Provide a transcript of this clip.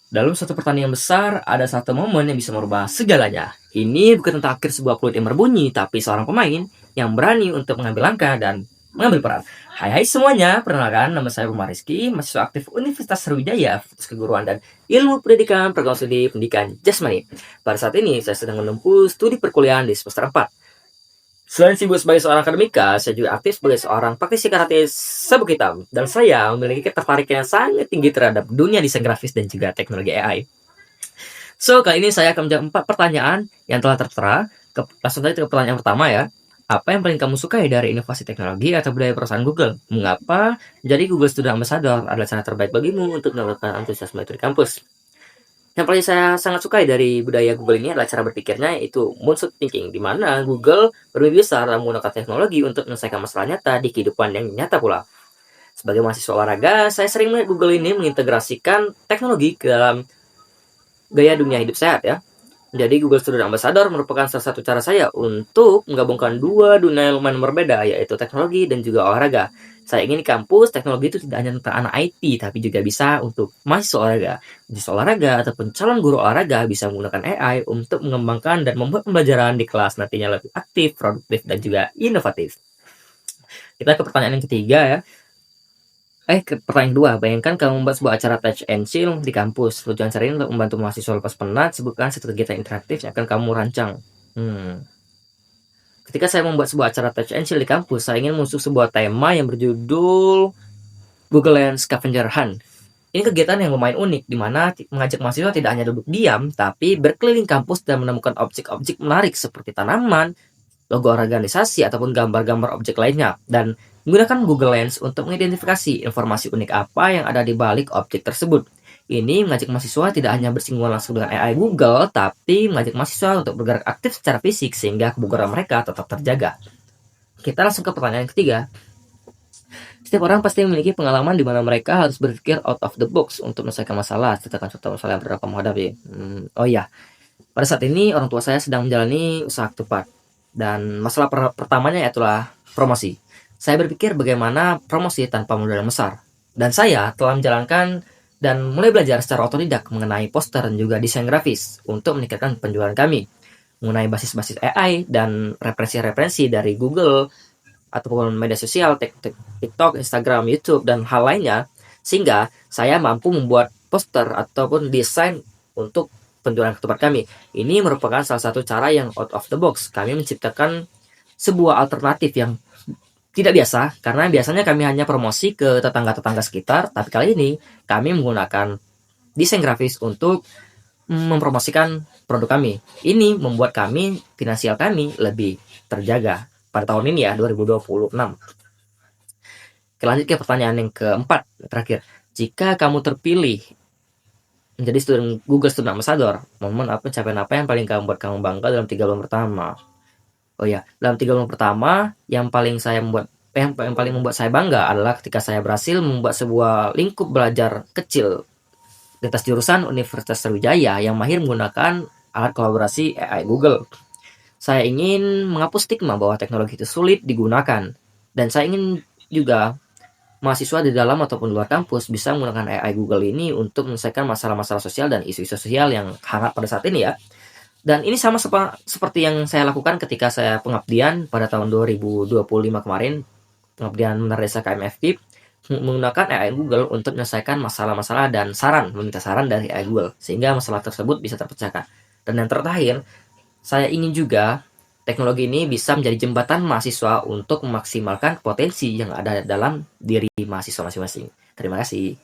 Dalam suatu pertandingan besar, ada satu momen yang bisa merubah segalanya. Ini bukan tentang akhir sebuah peluit yang berbunyi, tapi seorang pemain yang berani untuk mengambil langkah dan mengambil peran. Hai semuanya, perkenalkan nama saya Umar Rizky, mahasiswa aktif Universitas Sriwijaya, Fakultas Keguruan dan Ilmu Pendidikan Program Studi Pendidikan Jasmani. Pada saat ini, saya sedang menempuh studi perkuliahan di semester 4. Selain sibuk sebagai seorang akademika, saya juga aktif sebagai seorang praktisi karate sabuk hitam. Dan saya memiliki ketertarikan yang sangat tinggi terhadap dunia desain grafis dan juga teknologi AI. So, kali ini saya akan menjawab 4 pertanyaan yang telah tertera. Langsung saja ke pertanyaan pertama ya. Apa yang paling kamu sukai dari inovasi teknologi atau budaya perusahaan Google? Mengapa menjadi Google Student Ambassador adalah cara terbaik bagimu untuk mendapatkan antusiasme itu di kampus? Yang paling saya sangat sukai dari budaya Google ini adalah cara berpikirnya, yaitu moonshot thinking, di mana Google bermimpi besar dalam menggunakan teknologi untuk menyelesaikan masalah nyata di kehidupan yang nyata pula. Sebagai mahasiswa olahraga, saya sering melihat Google ini mengintegrasikan teknologi ke dalam gaya dunia hidup sehat ya. Jadi Google Student Ambassador merupakan salah satu cara saya untuk menggabungkan dua dunia yang lumayan berbeda, yaitu teknologi dan juga olahraga. Saya ingin di kampus teknologi itu tidak hanya tentang anak IT, tapi juga bisa untuk mahasiswa olahraga. Mahasiswa olahraga ataupun calon guru olahraga bisa menggunakan AI untuk mengembangkan dan membuat pembelajaran di kelas nantinya lebih aktif, produktif, dan juga inovatif. Kita ke pertanyaan yang ketiga ya. Ke pertanyaan kedua, bayangkan kamu membuat sebuah acara touch and chill di kampus. Tujuan acara ini untuk membantu mahasiswa lepas penat, sebutkan satu kegiatan interaktif yang akan kamu rancang. Ketika saya membuat sebuah acara touch and chill di kampus, saya ingin mengusung sebuah tema yang berjudul Google Lens Scavenger Hunt. Ini kegiatan yang lumayan unik, di mana mengajak mahasiswa tidak hanya duduk diam, tapi berkeliling kampus dan menemukan objek-objek menarik seperti tanaman, logo organisasi, ataupun gambar-gambar objek lainnya. Dan menggunakan Google Lens untuk mengidentifikasi informasi unik apa yang ada di balik objek tersebut. Ini mengajak mahasiswa tidak hanya bersinggungan langsung dengan AI Google, tapi mengajak mahasiswa untuk bergerak aktif secara fisik sehingga kebugaran mereka tetap terjaga. Kita langsung ke pertanyaan ketiga. Setiap orang pasti memiliki pengalaman di mana mereka harus berpikir out of the box untuk menyelesaikan masalah. Ceritakan contoh masalah yang pernah kamu hadapi. Oh iya, pada saat ini orang tua saya sedang menjalani usaha ketupat. Dan masalah pertamanya yaitulah promosi. Saya berpikir bagaimana promosi tanpa modal yang besar. Dan saya telah menjalankan dan mulai belajar secara otodidak mengenai poster dan juga desain grafis untuk meningkatkan penjualan kami. Mengenai basis-basis AI dan referensi-referensi dari Google ataupun media sosial, TikTok, Instagram, YouTube, dan hal lainnya, sehingga saya mampu membuat poster ataupun desain untuk penjualan ketupat kami. Ini merupakan salah satu cara yang out of the box. Kami menciptakan sebuah alternatif yang tidak biasa, karena biasanya kami hanya promosi ke tetangga-tetangga sekitar, tapi kali ini kami menggunakan desain grafis untuk mempromosikan produk kami. Ini membuat kami, finansial kami lebih terjaga pada tahun ini ya, 2026. Lanjut ke pertanyaan yang keempat, terakhir. Jika kamu terpilih menjadi Google Student Ambassador, momen apa, pencapaian apa yang paling buat kamu bangga dalam 3 bulan pertama? Oh ya, dalam 3 bulan pertama yang paling membuat saya bangga adalah ketika saya berhasil membuat sebuah lingkup belajar kecil lintas jurusan Universitas Sriwijaya yang mahir menggunakan alat kolaborasi AI Google. Saya ingin menghapus stigma bahwa teknologi itu sulit digunakan, dan saya ingin juga mahasiswa di dalam ataupun luar kampus bisa menggunakan AI Google ini untuk menyelesaikan masalah-masalah sosial dan isu-isu sosial yang hangat pada saat ini ya. Dan ini sama seperti yang saya lakukan ketika saya pengabdian pada tahun 2025 kemarin, pengabdian Menara Desa KMFP, menggunakan AI Google untuk menyelesaikan masalah-masalah dan meminta saran dari AI Google, sehingga masalah tersebut bisa terpecahkan. Dan yang terakhir, saya ingin juga teknologi ini bisa menjadi jembatan mahasiswa untuk memaksimalkan potensi yang ada dalam diri mahasiswa masing-masing. Terima kasih.